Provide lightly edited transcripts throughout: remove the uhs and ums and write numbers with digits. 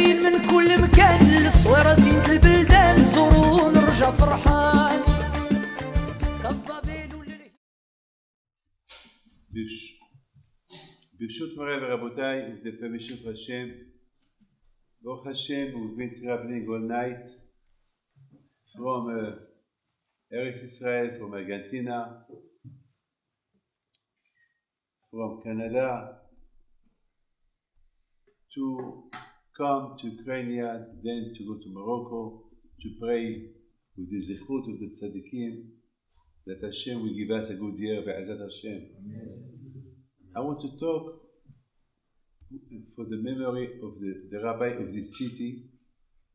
جايين من كل مكان للصويرة زينة البلدان زوروا ونرجع فرحان. ברשות מורי ורבותיי, with the permission of Hashem, Baruch Hashem, we've been traveling all night from Eretz Israel, from Argentina, from Canada, to come to Ukraine, then to go to Morocco, to pray with the zichut of the tzaddikim, that Hashem will give us a good year, Be'ezat Hashem. Amen. I want to talk for the memory of the rabbi of this city,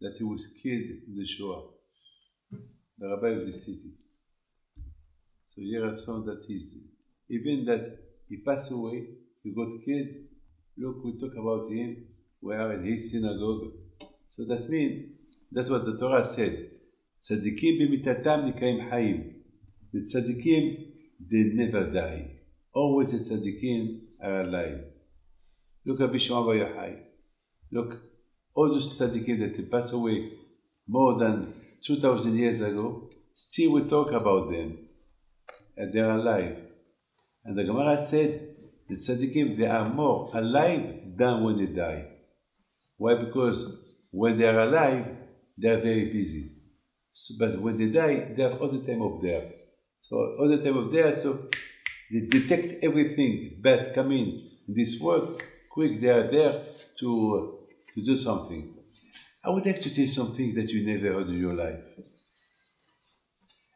that he was killed in the Shoah. The rabbi of this city. So here I saw that even that he passed away, he got killed. Look, we talk about him, we are in his synagogue. So that means, that's what the Torah said. Tzadikim b'mitatam nikaim hayim. The tzadikim, they never die. Always the tzaddikim are alive. Look at Bishma Bar Yochai. Look, all those tzaddikim that passed away more than 2,000 years ago, still we talk about them, and they are alive. And the Gemara said, the tzaddikim, they are more alive than when they die. Why? Because when they are alive, they are very busy. So, but when they die, they have all the time of there. So all the time of there, so they detect everything bad coming in this world. Quick, they are there to do something. I would like to tell you something that you never heard in your life.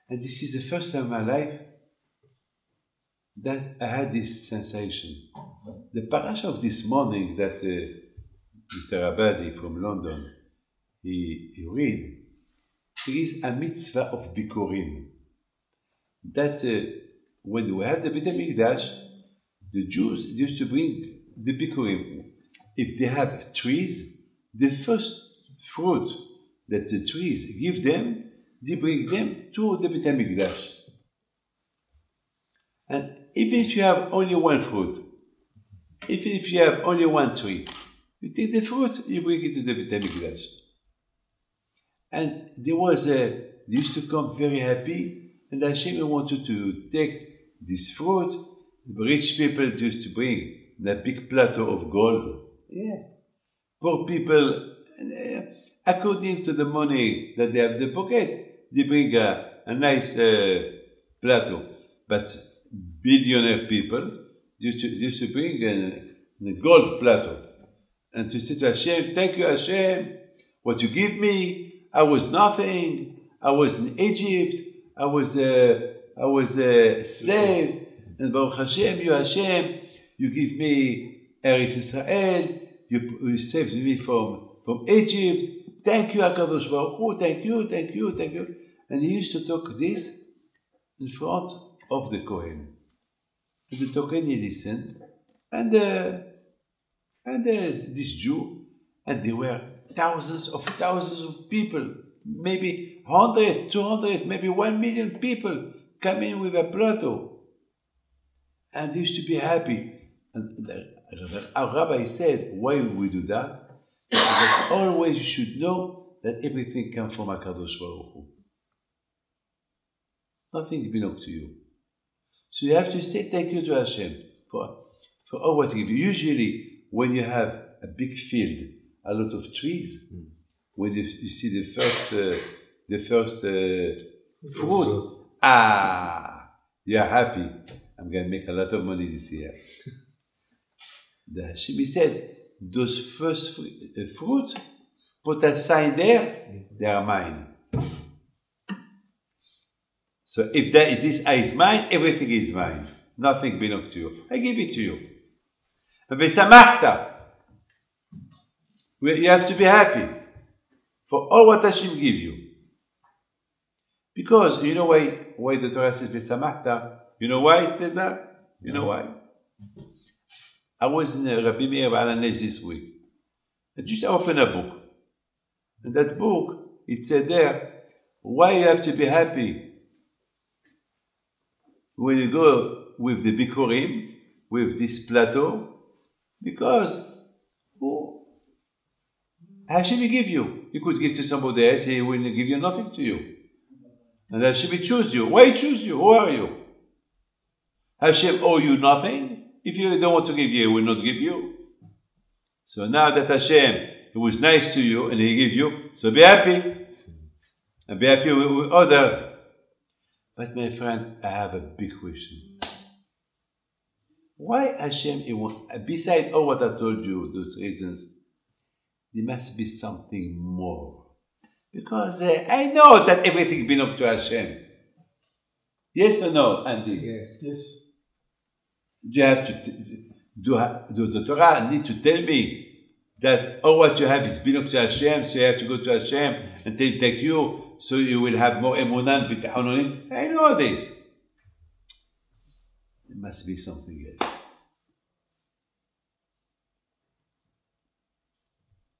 And this is the first time in my life that I had this sensation. The Parsha of this morning that Mr. Abadi from London, he read, there is a mitzvah of bikurim. That when we have the Beit HaMikdash, the Jews used to bring the bikurim. If they have trees, the first fruit that the trees give them, they bring them to the Beit HaMikdash. And even if you have only one fruit, even if you have only one tree, you take the fruit, you bring it to the Beit HaMikdash. And they used to come very happy, and Hashem wanted to take this fruit. The rich people used to bring a big platter of gold. Yeah. Poor people, according to the money that they have in the pocket, they bring a nice platter. But billionaire people used to bring a gold platter. And to say to Hashem, thank you Hashem, what you give me, I was nothing, I was in Egypt, I was a slave, and Baruch Hashem, you give me Eretz Israel, you saved me from Egypt, thank you HaKadosh Baruch Hu, thank you. And he used to talk this in front of the Kohen. And the Kohen, he listened, and this Jew, and there were thousands of people, maybe 100, 200, maybe 1 million people come in with a platter. And they used to be happy. And our rabbi said, why we do that? Because always you should know that everything comes from HaKadosh Baruch Hu. Nothing belongs to you. So you have to say thank you to Hashem for all what He gives you. Usually, when you have a big field, a lot of trees, when you see the first fruit, you are happy. I'm going to make a lot of money this year. The Hashem said, those first fruit, put a sign there, they are mine. So if this is mine, everything is mine. Nothing belongs to you. I give it to you. You have to be happy for all what Hashem gives you. Because you know why the Torah says V'samachta? You know why it says that? You know why? I was in Rabbi Meir Baal HaNes this week. I just opened a book. And that book, it said there, why you have to be happy when you go with the Bikurim, with this plateau, because Hashem will give you. You could give to somebody else, he will give you nothing to you. And Hashem will choose you. Why choose you? Who are you? Hashem owe you nothing. If you don't want to give you, he will not give you. So now that Hashem, he was nice to you and he gave you, so be happy. And be happy with others. But my friend, I have a big question. Why Hashem, besides all what I told you, those reasons, there must be something more. Because I know that everything belongs to Hashem. Yes or no, Andy? Yes. You have to, do the Torah need to tell me that all what you have is belongs to Hashem, so you have to go to Hashem and take you, so you will have more emunah and bitachon. I know this. There must be something else.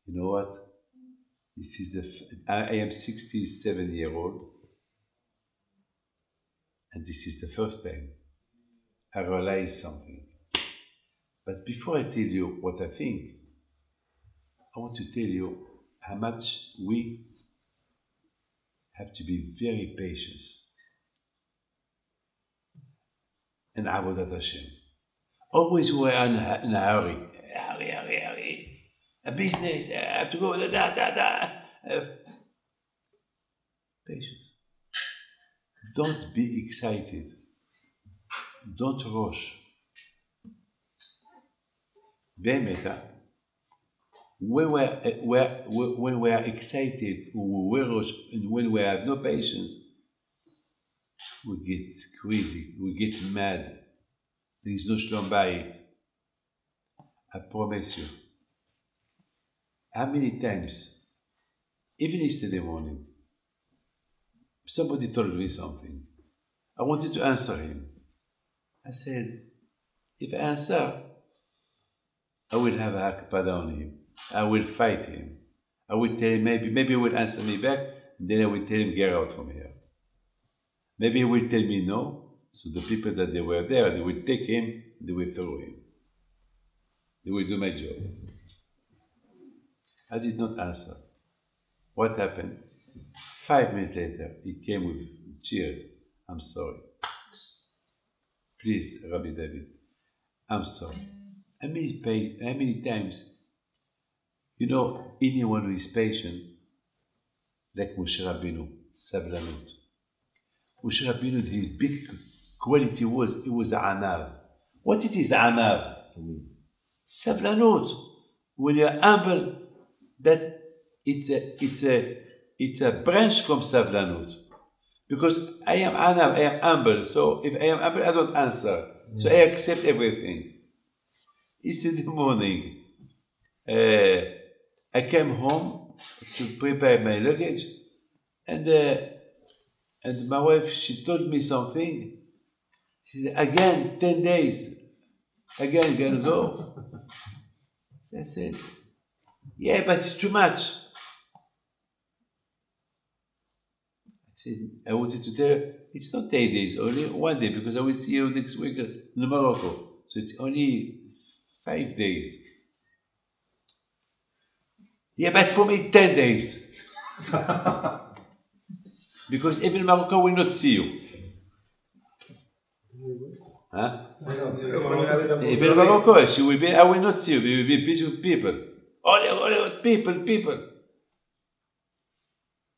You know what? This is I am 67-year-old, and this is the first time I realize something. But before I tell you what I think, I want to tell you how much we have to be very patient in Avodat Hashem. Always we are in a hurry. Hurry. A business, I have to go, Patience. Don't be excited. Don't rush. Be'emeta, when we are excited, we rush, and when we have no patience, we get crazy, we get mad. There is no shalom bayit. I promise you. How many times, even yesterday morning, somebody told me something. I wanted to answer him. I said, if I answer, I will have a hakpada on him. I will fight him. I will tell him, maybe he will answer me back, and then I will tell him, get out from here. Maybe he will tell me no, so the people that they were there, they will take him, they will throw him. They will do my job. I did not answer. What happened? 5 minutes later, he came with cheers. I'm sorry. Please, Rabbi David, I'm sorry. How many times, you know, anyone who is patient, like Moshe Rabbeinu, Savlanut. Moshe Rabbeinu, his big quality was, it was anav. What it is anav? Savlanut. When you're humble, that it's a branch from Savlanut. Because I am anav, I am humble. So if I am humble, I don't answer. So I accept everything. Yesterday morning, I came home to prepare my luggage, and my wife, she told me something. She said, again, 10 days. Again, gonna go. So I said, yeah, but it's too much. I said, I wanted to tell her, it's not 10 days, only 1 day, because I will see you next week in Morocco. So it's only 5 days. Yeah, but for me, 10 days. Because even Morocco will not see you. Huh? Even Morocco, she will be, I will not see you. We will be busy with people. Only people.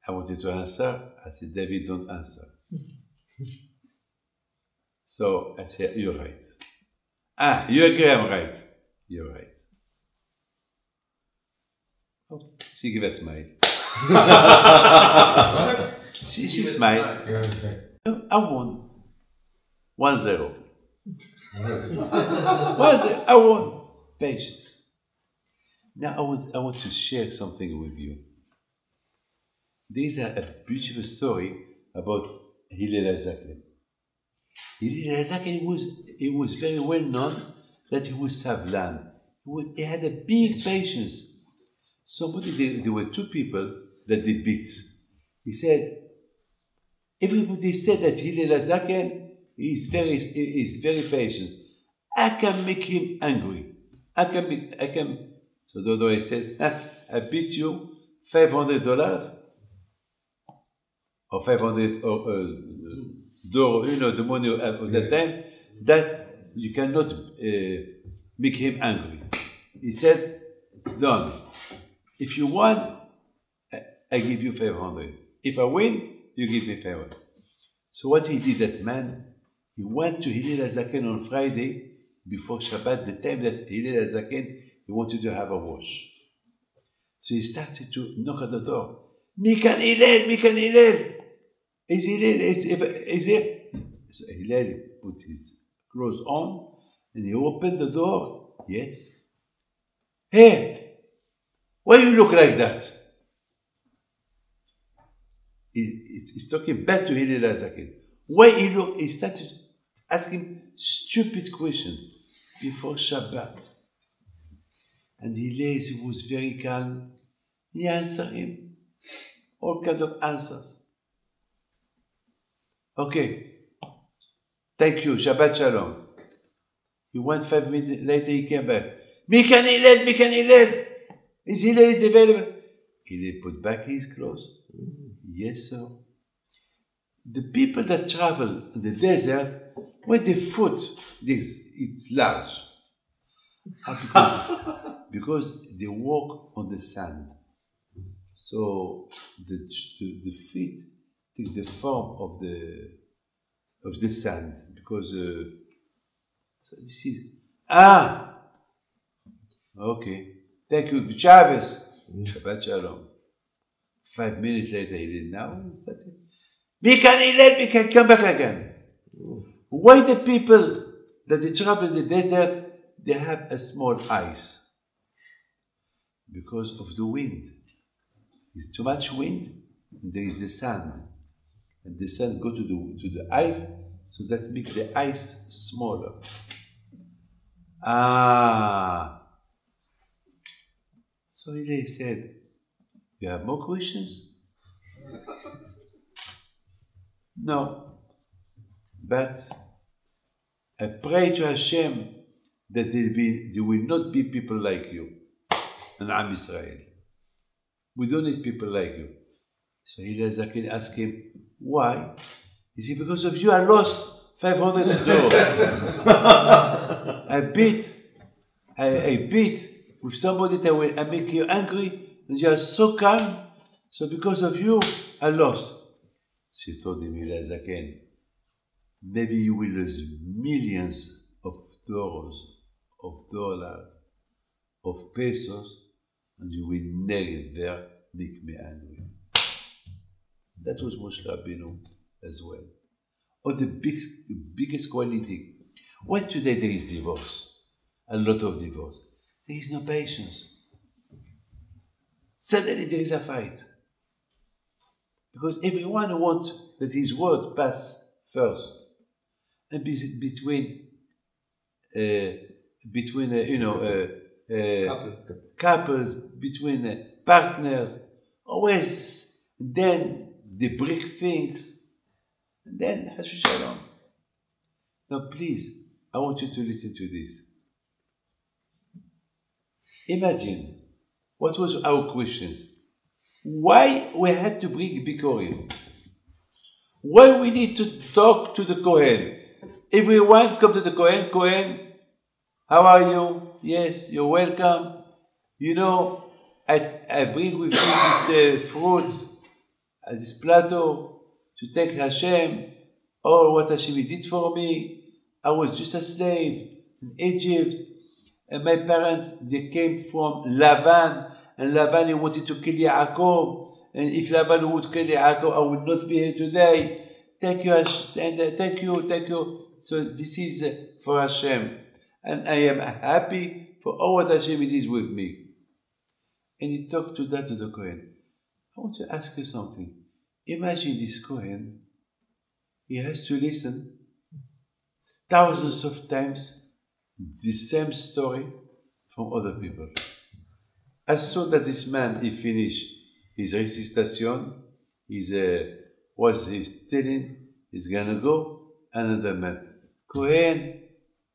I wanted to answer. I said, David, don't answer. So I said, you're right. You agree I'm right. You're right. Oh, she gave a smile. she smiled. I won. 1-0. 1-0. I won. Patience. Now I want to share something with you. There is a beautiful story about Hillel HaZaken. Hillel HaZaken, he was very well known that he was savlan. He had a big patience. There were two people that they beat. He said, everybody said that Hillel HaZaken is very patient. I can make him angry. I can So the other guy said, I beat you $500 or 500 dollar, the money of that time, that you cannot make him angry. He said, it's done. If you won, I give you 500. If I win, you give me 500. So what he did, that man, he went to Hillel HaZaken on Friday before Shabbat, the time that Hillel HaZaken, he wanted to have a wash. So he started to knock at the door. Mikan Hillel, Mikan Hillel. Is Hillel, is here? So Hillel put his clothes on and he opened the door. Yes. Hey, why you look like that? He's talking back to Hillel HaZaken. Why he started asking stupid questions before Shabbat. And Hillel was very calm. He answered him all kinds of answers. Okay, thank you, Shabbat Shalom. He went 5 minutes later, he came back. Mikan Hillel. Is Hillel available? Hillel put back his clothes. Yes, sir. The people that travel in the desert, when they foot, it's large. Because they walk on the sand. So the feet take the form of the sand. Because so this is okay. Thank you, Chavez. Shabbat Shalom. 5 minutes later, he did now. We can come back again. Why the people that they travel in the desert, they have a small eyes? Because of the wind. There's too much wind, and there is the sand. And the sand go to the ice, so that makes the ice smaller. So he said, you have more questions? No. But I pray to Hashem that there will not be people like you in Am Israel. We don't need people like you. So Hillel HaZaken asked him, why? He said, because of you I lost $500. I beat with somebody that will make you angry, and you are so calm, so because of you I lost. So he told him, Hillel HaZaken, maybe you will lose millions of dollars, of pesos, and you will never make me angry. That was Moshe Rabbeinu as well. Or the biggest quality. Why today there is divorce? A lot of divorce. There is no patience. Suddenly there is a fight. Because everyone wants that his word pass first. And between couples, between partners, always then they break things, and then Hashem Shalom. Now please, I want you to listen to this. Imagine, what was our questions? Why we had to bring Bikurim? Why we need to talk to the Kohen? Everyone come to the Kohen. Kohen, how are you? Yes, you're welcome. You know, I bring with me this fruit, this plateau, to thank Hashem. Oh, what Hashem did for me. I was just a slave in Egypt. And my parents, they came from Lavan. And Lavan, he wanted to kill Yaakov. And if Lavan would kill Yaakov, I would not be here today. Thank you, thank you. So this is for Hashem. And I am happy for all what Hashem did with me. And he talked to the Kohen. I want to ask you something. Imagine this Kohen, he has to listen thousands of times the same story from other people. As soon as this man, he finished his recitation, he's telling, he's gonna go, another man. Kohen,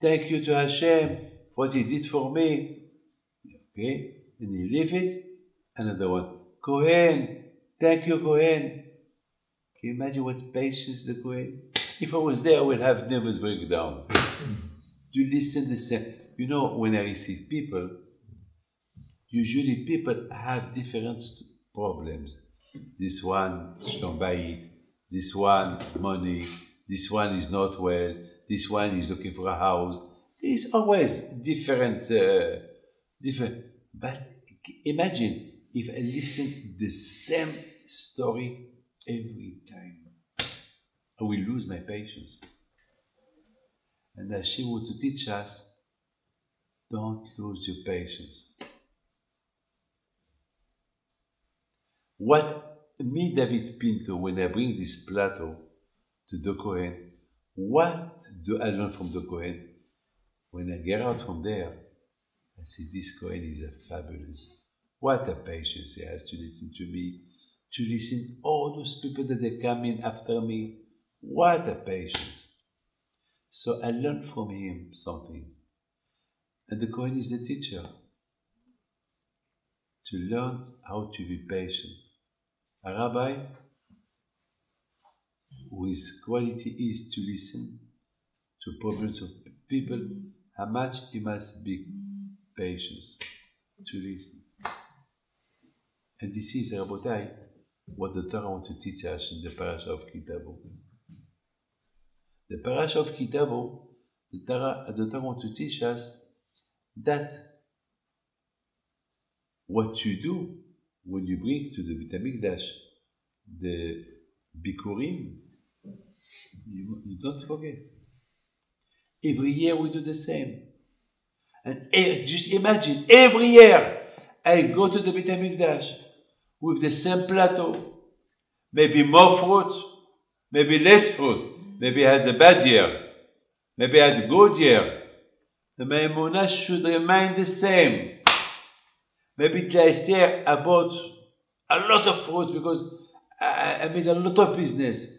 thank you to Hashem for what he did for me. Okay? and he leave it. Another one, Kohen, thank you, Kohen. Can you imagine what patience the Kohen? If I was there, I would have nervous breakdown. You listen the same. You know, when I receive people, usually people have different problems. This one, shlom bayit. This one, money. This one is not well. This one is looking for a house. It's always different. But imagine if I listen the same story every time, I will lose my patience. And Hashem want to teach us, don't lose your patience. What me, David Pinto, when I bring this plateau to the Kohen, what do I learn from the Kohen? When I get out from there, I say, this Kohen is a fabulous. What a patience he has to listen to me, to listen all those people that are coming after me. What a patience. So I learned from him something. And the Kohen is the teacher. To learn how to be patient. A rabbi, whose quality is to listen to problems of people, how much he must be patient to listen. And this is, Rabotai, what the Torah wants to teach us in the Parsha of Tavo. The Parsha of Tavo, the Torah wants to teach us that what you do when you bring to the Beit HaMikdash the Bikurim, you don't forget. Every year we do the same. And just imagine, every year I go to the Beit HaMikdash with the same plateau. Maybe more fruit, maybe less fruit. Maybe I had a bad year. Maybe I had a good year. The Maimunah should remain the same. Maybe last year I bought a lot of fruit because I made a lot of business.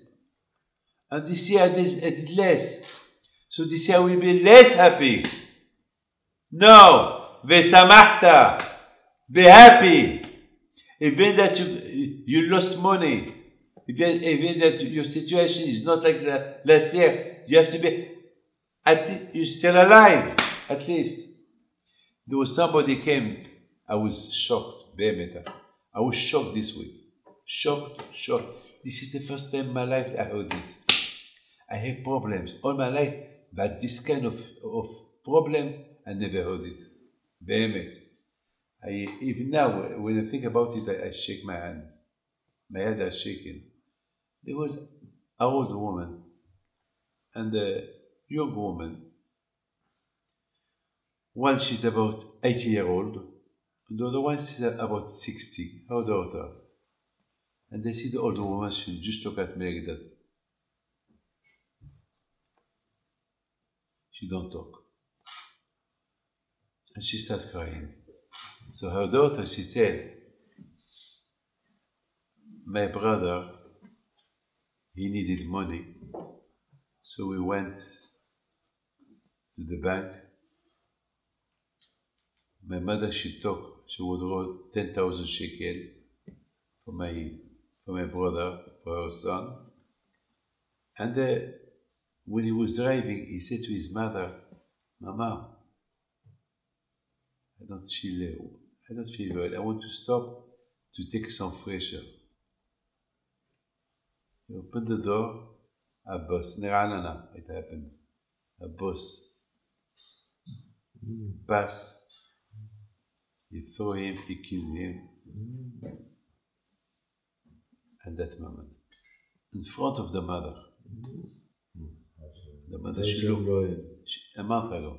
And this year I did less. So this year I will be less happy. No. Vesamachta. Be happy. Even that you lost money. Even that your situation is not like last year. You have to be, you're still alive, at least. There was somebody came. I was shocked. I was shocked this week. Shocked. This is the first time in my life I heard this. I had problems all my life, but this kind of problem, I never heard it. Even now, when I think about it, I shake my hand. My head is shaking. There was an old woman and a young woman. One, she's about 80 years old. And the other one is about 60, her daughter. And they see the older woman, she just look at me like that. She don't talk. And she starts crying. So her daughter, she said, my brother, he needed money. So we went to the bank. My mother, she would draw 10,000 shekel for my brother, for her son. And when he was driving, he said to his mother, Mama, I don't feel well. I want to stop to take some fresh air. He opened the door, a bus, Neranana, it happened. A bus passed. He threw him, he killed him. At that moment, in front of the mother. The mother, she looked a month ago.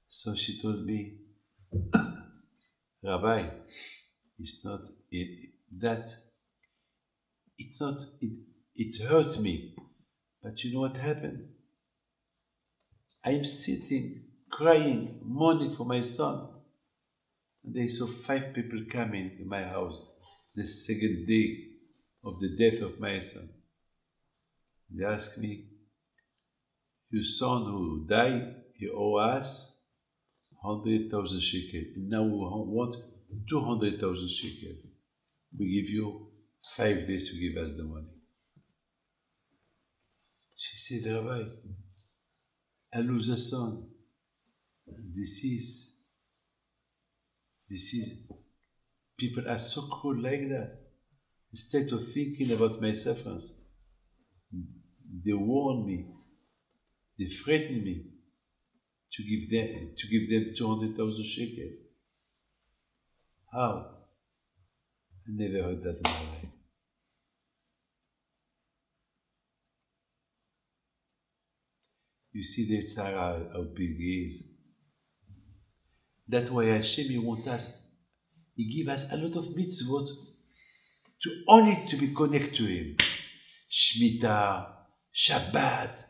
So she told me, Rabbi, it hurt me. But you know what happened? I am sitting, crying, mourning for my son. And they saw 5 people coming in my house the second day of the death of my son. They asked me, your son who died, he owes us 100,000 shekel. And now we want 200,000 shekel. We give you 5 days to give us the money. She said, Rabbi, I lose a son. This is, people are so cruel like that. Instead of thinking about my sufferings, they warn me, they threaten me to give them 200,000 shekel. How? I never heard that in my life. You see the Sarah, how big he is. That's why Hashem, He wants us, He gives us a lot of mitzvot to only to be connected to Him. Shemitah, Shabbat,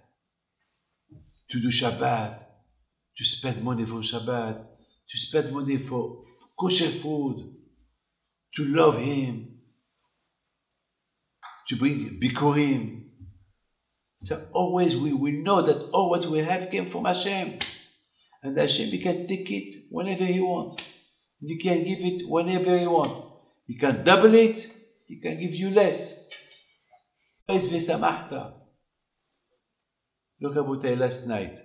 to do Shabbat, to spend money for Shabbat, to spend money for kosher food, to love Him, to bring Bikurim. So always we know that all what we have came from Hashem. And Hashem, He can take it whenever He wants. He can give it whenever He wants. He can double it, He can give you less. Look about last night.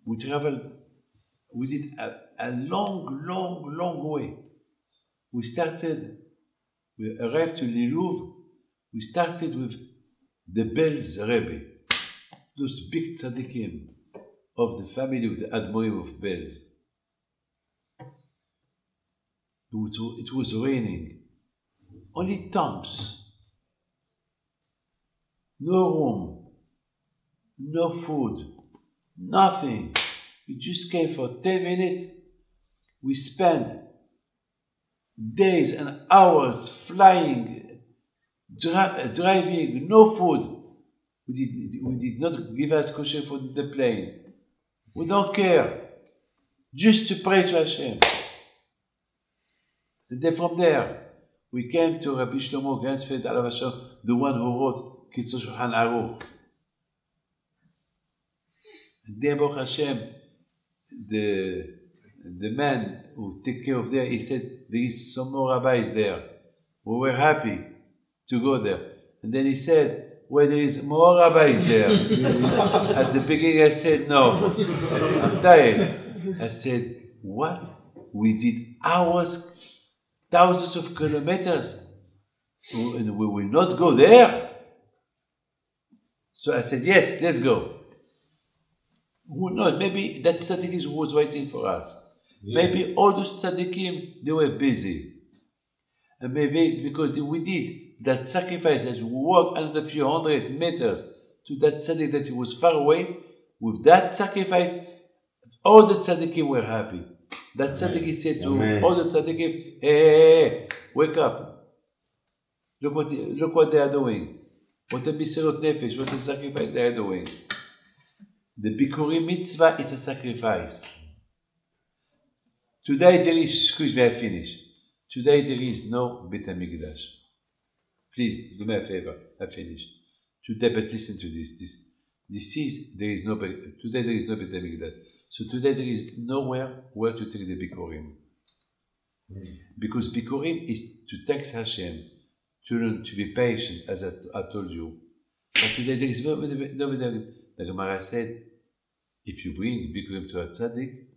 We traveled, we did a long way. We arrived to Liluv, we started with the Belz Rebbe, those big tzaddikim of the family of the Admorim of Belz. It was raining, only tongues, no room, no food, nothing. We just came for 10 minutes. We spent days and hours flying, driving, no food. We did not give us kosher food in the plane. We don't care. Just to pray to Hashem. And then from there, we came to Rabbi Shlomo Gansfeld Alav Hashem, the one who wrote Kitzur Shulchan Aruch. And then Baruch Hashem, the man who took care of there, he said, there is some more rabbis there. We were happy to go there. And then he said, well, there is more rabbis there. At the beginning I said, no, I'm tired. I said, what? We did hours, thousands of kilometers, and we will not go there? So I said, yes, let's go. Who knows, maybe that tzaddik was waiting for us. Yeah. Maybe all those tzaddikim, they were busy. And maybe because we did that sacrifice, as we walked another few hundred meters to that tzaddik that he was far away, with that sacrifice, all the tzaddikim were happy. That tzaddik said to all the tzaddikim, hey, wake up. Look what they are doing. What a miserot nefesh, what a sacrifice they are doing. The Bikurim mitzvah is a sacrifice. Today there is, excuse me, I finish. Today there is no Bet HaMikdash. Please, do me a favor, I finish. Today, but listen to this. There is no Bet HaMikdash. So today there is nowhere where to take the Bikurim. Because Bikurim is to text Hashem, to learn to be patient, as I told you. But today there is no the Gemara said, if you bring Bikurim to a tzaddik,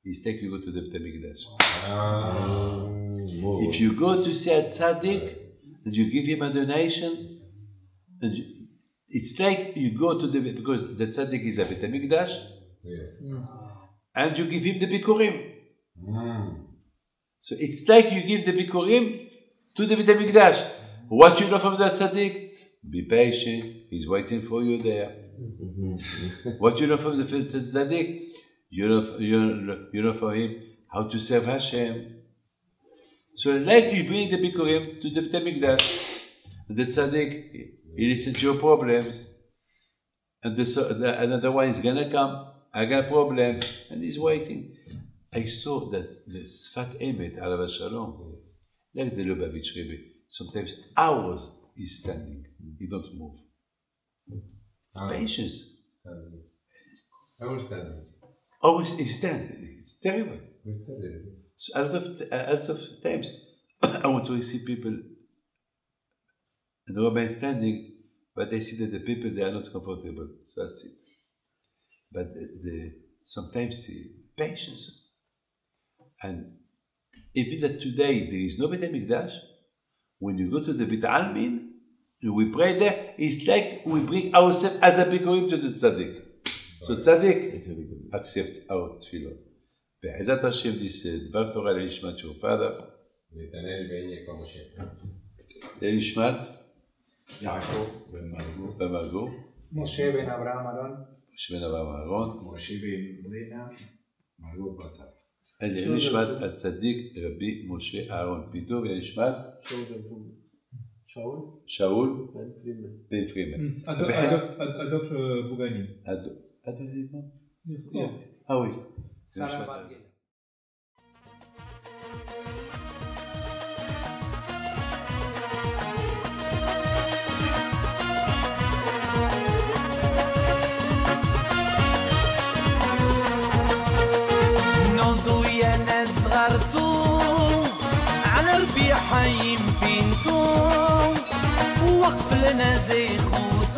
it's like you go to the Bet HaMikdash. If you go to see a tzaddik and you give him a donation, and it's like you go to because the tzaddik is a Bet HaMikdash, yes, and you give him the Bikurim. So it's like you give the Bikurim to the Bet HaMikdash. What you know from that tzaddik? Be patient, he's waiting for you there. What you know from the tzaddik? You know for him how to serve Hashem. So like you bring the Bikurim to the Bet HaMikdash, the tzaddik, he listens to your problems, and another one is gonna come, I got a problem, and he's waiting. I saw that the Sfat Emet, Alav Shalom, like the Lubavitch Rebbe, sometimes hours he's standing, he don't move. It's patience. Always stand. It's terrible. So a lot of times, I want to see people and the women standing, but I see that the people they are not comfortable. So that's it. But sometimes the patience, and even that today there is no Beit HaMikdash. When you go to the Beit Almin, we pray there. It's like we bring ourselves as a bikurim to the tzaddik. So tzaddik accept our tefillot. Be'ezat Hashem, this דבר תורה לנשמת your father. לנשמת יעקב בן מרגו. משה בן אברהם אהרון. משה בן אברהם אהרון. משה בן רינה מרגו בצד. לנשמת הצדיק רבי משה אהרון פיתו ולנשמת שאול בן פרימן. אדולף בוגני. Ah oui. Sarah Barguel. نوضو يا ناس غرتو على ربيع حيم بنتو وقف لنا زي خوت